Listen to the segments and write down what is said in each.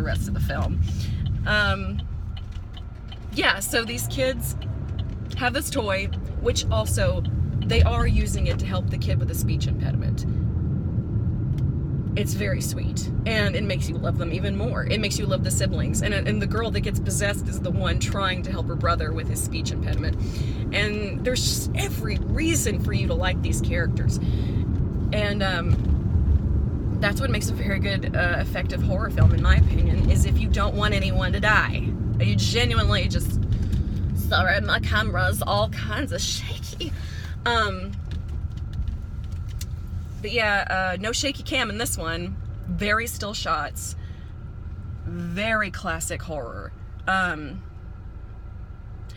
the rest of the film. Yeah, so these kids have this toy, which also, they are using it to help the kid with a speech impediment. It's very sweet, and it makes you love them even more. It makes you love the siblings, and the girl that gets possessed is the one trying to help her brother with his speech impediment. And there's just every reason for you to like these characters. And that's what makes a very good, effective horror film, in my opinion, is if you don't want anyone to die. You genuinely just, sorry, my camera's all kinds of shaky. But yeah, no shaky cam in this one. Very still shots. Very classic horror.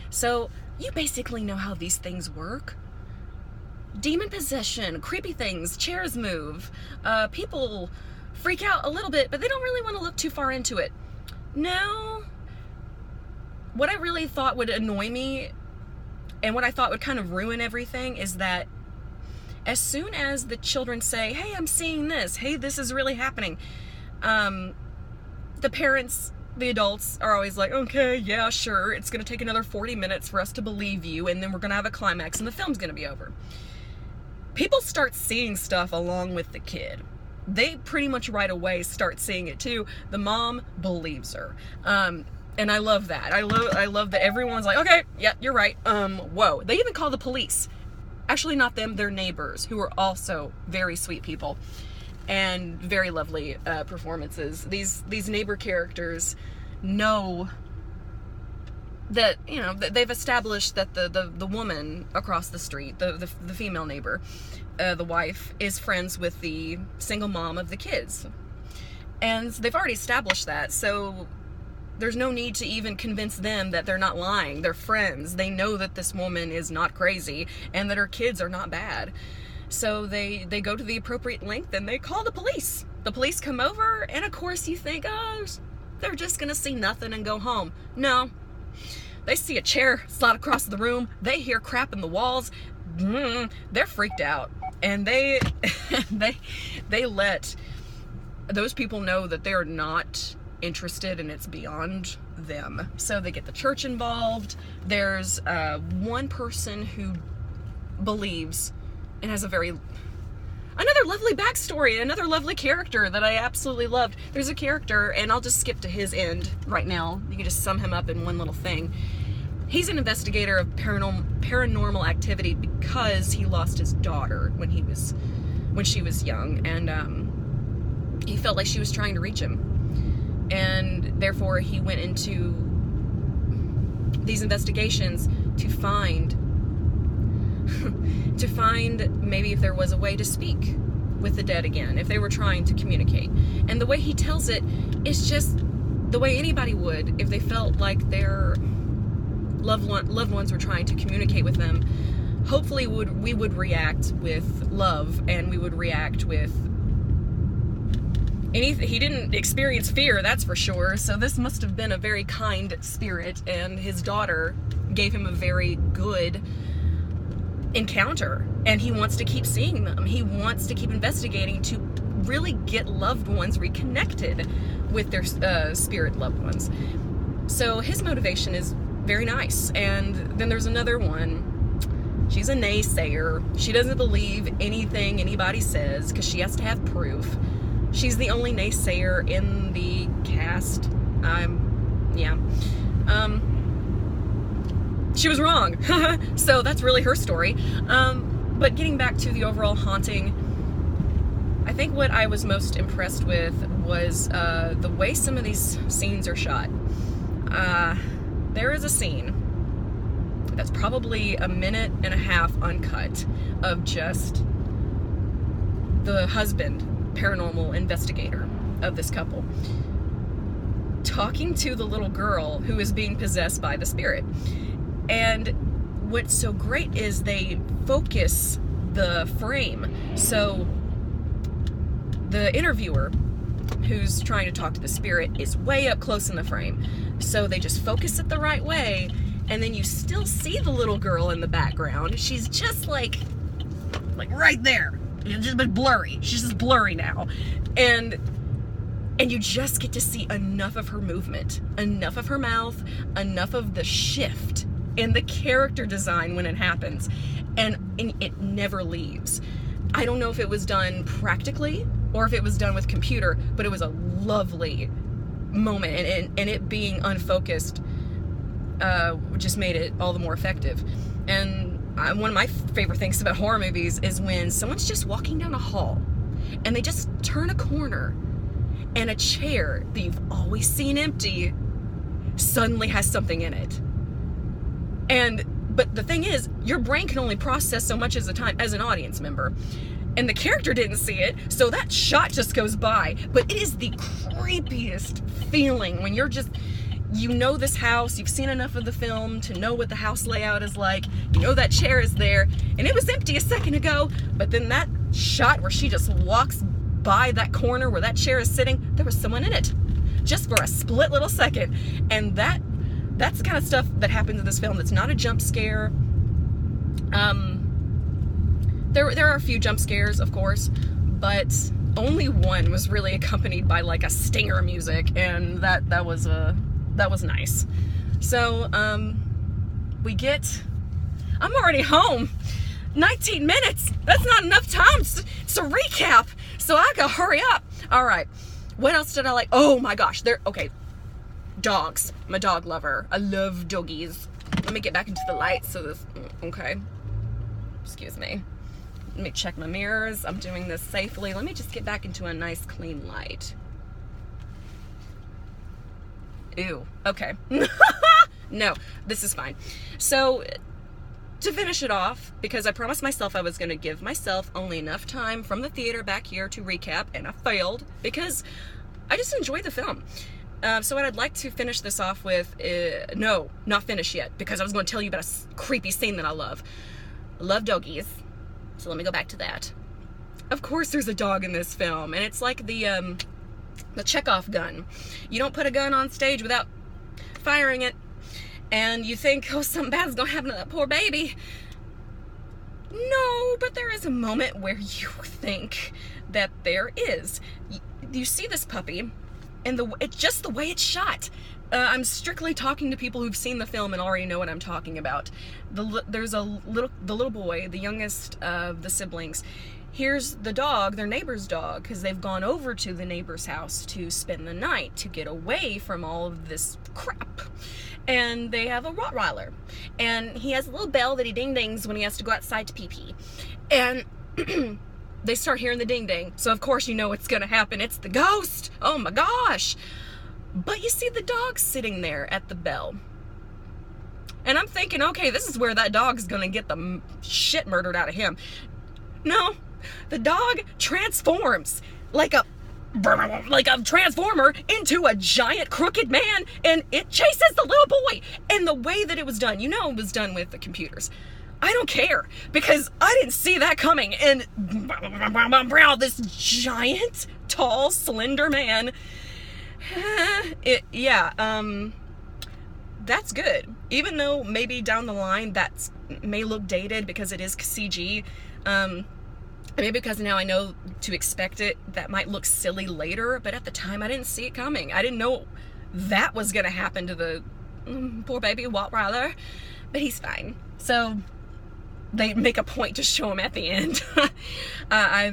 So, you basically know how these things work. Demon possession, creepy things, chairs move, people freak out a little bit, but they don't really want to look too far into it. No. What I really thought would annoy me, and what I thought would kind of ruin everything, is that as soon as the children say, hey, I'm seeing this, hey, this is really happening, the parents, the adults, are always like, okay, yeah, sure, it's going to take another 40 minutes for us to believe you, and then we're going to have a climax, and the film's going to be over. People start seeing stuff along with the kid. They pretty much right away start seeing it too. The mom believes her. And I love that. I love that everyone's like, okay, yeah, you're right. Whoa. They even call the police. Actually, not them, their neighbors, who are also very sweet people and very lovely performances. These neighbor characters know that, you know, that they've established that the woman across the street, the female neighbor, the wife, is friends with the single mom of the kids. And they've already established that, so there's no need to even convince them that they're not lying. They're friends. They know that this woman is not crazy and that her kids are not bad. So they go to the appropriate length and they call the police. The police come over, and of course you think, oh, they're just gonna see nothing and go home. No. They see a chair slide across the room. They hear crap in the walls. They're freaked out. And they let those people know that they're not interested and it's beyond them. So they get the church involved. There's one person who believes and has another lovely backstory, another lovely character that I absolutely loved. There's a character, and I'll just skip to his end right now. You can just sum him up in one little thing. He's an investigator of paranormal activity because he lost his daughter when she was young, and he felt like she was trying to reach him. And therefore he went into these investigations to find maybe if there was a way to speak with the dead again, if they were trying to communicate. And the way he tells it is just the way anybody would if they felt like their loved ones were trying to communicate with them. Hopefully we would react with love, and we would react with anything. He didn't experience fear, that's for sure, so this must have been a very kind spirit, and his daughter gave him a very good encounter, and he wants to keep seeing them. He wants to keep investigating to really get loved ones reconnected with their spirit loved ones. So his motivation is very nice. And then there's another one. She's a naysayer. She doesn't believe anything anybody says because she has to have proof. She's the only naysayer in the cast. She was wrong. So that's really her story. But getting back to the overall haunting, I think what I was most impressed with was the way some of these scenes are shot. There is a scene that's probably a minute and a half uncut of just the husband, paranormal investigator of this couple, talking to the little girl who is being possessed by the spirit. And what's so great is they focus the frame. So the interviewer who's trying to talk to the spirit is way up close in the frame. So they just focus it the right way, and then you still see the little girl in the background. She's just like right there. It's just been blurry. She's just blurry now. And And you just get to see enough of her movement, enough of her mouth, enough of the shift in the character design when it happens. And it never leaves. I don't know if it was done practically or if it was done with computer, but it was a lovely moment. And it being unfocused just made it all the more effective. And one of my favorite things about horror movies is when someone's just walking down a hall and they just turn a corner and a chair that you've always seen empty suddenly has something in it. But the thing is, your brain can only process so much as an audience member. And the character didn't see it, so that shot just goes by. But it is the creepiest feeling when you're just, you know this house, you've seen enough of the film to know what the house layout is like, you know that chair is there, and it was empty a second ago, but then that shot where she just walks by that corner where that chair is sitting, there was someone in it, just for a split little second. And that's the kind of stuff that happens in this film. That's not a jump scare. There are a few jump scares, of course, but only one was really accompanied by like a stinger music, and that was nice. So we get, I'm already home. 19 minutes. That's not enough time to recap. So I gotta hurry up. All right. What else did I like? Oh my gosh. Okay. Dogs. I'm a dog lover. I love doggies. Let me get back into the light. Okay. Excuse me. Let me check my mirrors. I'm doing this safely. Let me just get back into a nice clean light. Ew. Okay. No, this is fine. So, to finish it off, because I promised myself I was going to give myself only enough time from the theater back here to recap, and I failed, because I just enjoyed the film. So what I'd like to finish this off with, no, not finish yet, because I was going to tell you about a creepy scene that I love. I love doggies, so let me go back to that. Of course there's a dog in this film, and it's like the Chekhov gun. You don't put a gun on stage without firing it, and you think, oh, something bad's gonna happen to that poor baby. No, but there is a moment where you think that there is. You see this puppy, and it's just the way it's shot. I'm strictly talking to people who've seen the film and already know what I'm talking about. There's the little boy, the youngest of the siblings. Here's the dog, their neighbor's dog, because they've gone over to the neighbor's house to spend the night, to get away from all of this crap. And they have a Rottweiler. And he has a little bell that he ding-dings when he has to go outside to pee-pee. And they start hearing the ding-ding. So of course you know what's gonna happen. It's the ghost! Oh my gosh! But you see the dog sitting there at the bell. And I'm thinking, okay, this is where that dog's gonna get the shit murdered out of him. No, the dog transforms like a transformer into a giant crooked man, and it chases the little boy. And the way that it was done, you know it was done with the computers. I don't care, because I didn't see that coming. And this giant, tall, slender man, that's good. Even though maybe down the line that may look dated because it is CG, maybe because now I know to expect it, that might look silly later, but at the time I didn't see it coming. I didn't know that was gonna happen to the poor baby Rottweiler, but he's fine. So they make a point to show him at the end. I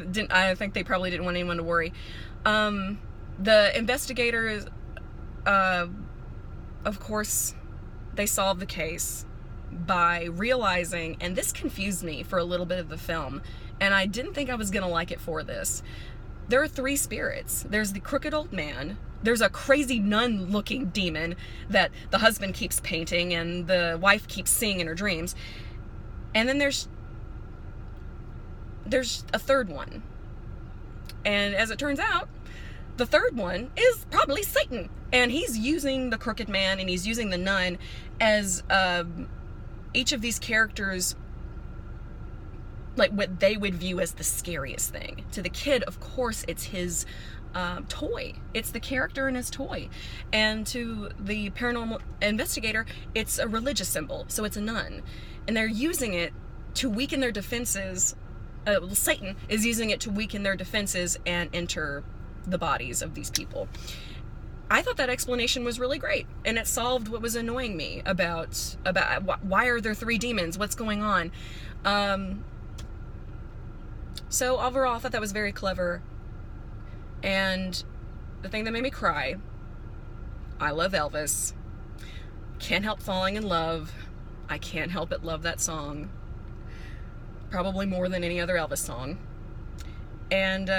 think they probably didn't want anyone to worry. The investigators, of course, they solved the case by realizing, and this confused me for a little bit of the film, and I didn't think I was gonna like it for this. There are three spirits. There's the crooked old man, there's a crazy nun-looking demon that the husband keeps painting and the wife keeps seeing in her dreams, and then there's a third one. And as it turns out, the third one is probably Satan, and he's using the crooked man and he's using the nun as each of these characters, like what they would view as the scariest thing. To the kid, of course, it's his toy. It's the character in his toy. And to the paranormal investigator, it's a religious symbol, so it's a nun. And they're using it to weaken their defenses. Satan is using it to weaken their defenses and enter the bodies of these people. I thought that explanation was really great, and it solved what was annoying me about why are there 3 demons? What's going on? So overall, I thought that was very clever. And the thing that made me cry, I love Elvis. Can't help falling in love. I can't help but love that song. Probably more than any other Elvis song. And,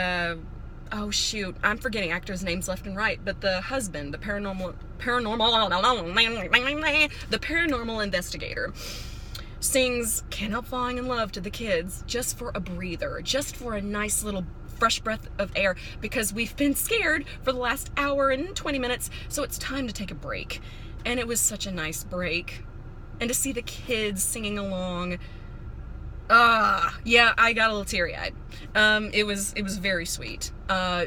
oh shoot, I'm forgetting actors' names left and right, but the husband, the paranormal investigator, sings Can't Help Falling in Love to the kids just for a breather, just for a nice little fresh breath of air, because we've been scared for the last hour and 20 minutes, so it's time to take a break. And it was such a nice break. And to see the kids singing along, yeah, I got a little teary-eyed. It was very sweet.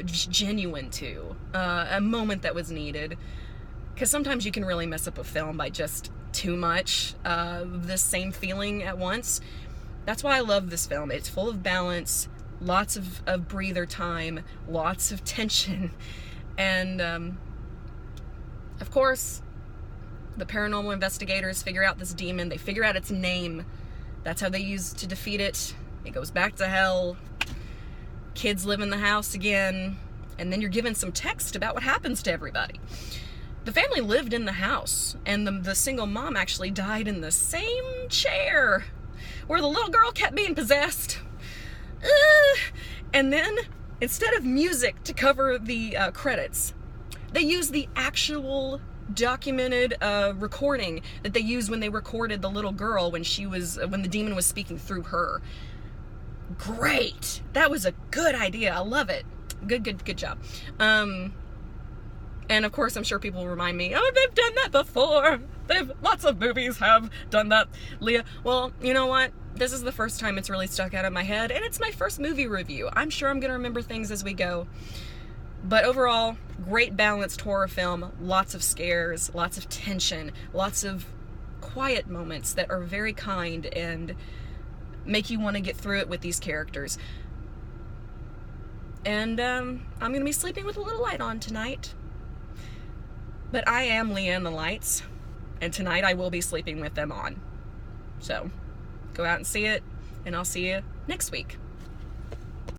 Genuine too. A moment that was needed. Because sometimes you can really mess up a film by just too much the same feeling at once. That's why I love this film. It's full of balance, lots of breather time, lots of tension, and of course the paranormal investigators figure out this demon. They figure out its name. That's how they use to defeat it. It goes back to hell. Kids live in the house again, and then you're given some text about what happens to everybody. The family lived in the house, and the single mom actually died in the same chair where the little girl kept being possessed. And then, instead of music to cover the credits, they used the actual documented recording that they used when they recorded the little girl when the demon was speaking through her. Great! That was a good idea. I love it. Good job. And of course, I'm sure people will remind me, oh, they've done that before. Lots of movies have done that, Leah. Well, you know what? This is the first time it's really stuck out of my head, and it's my first movie review. I'm sure I'm going to remember things as we go. But overall, great balanced horror film, lots of scares, lots of tension, lots of quiet moments that are very kind and make you want to get through it with these characters. And I'm going to be sleeping with a little light on tonight. But I am Leah and the lights, and tonight I will be sleeping with them on. So, go out and see it, and I'll see you next week.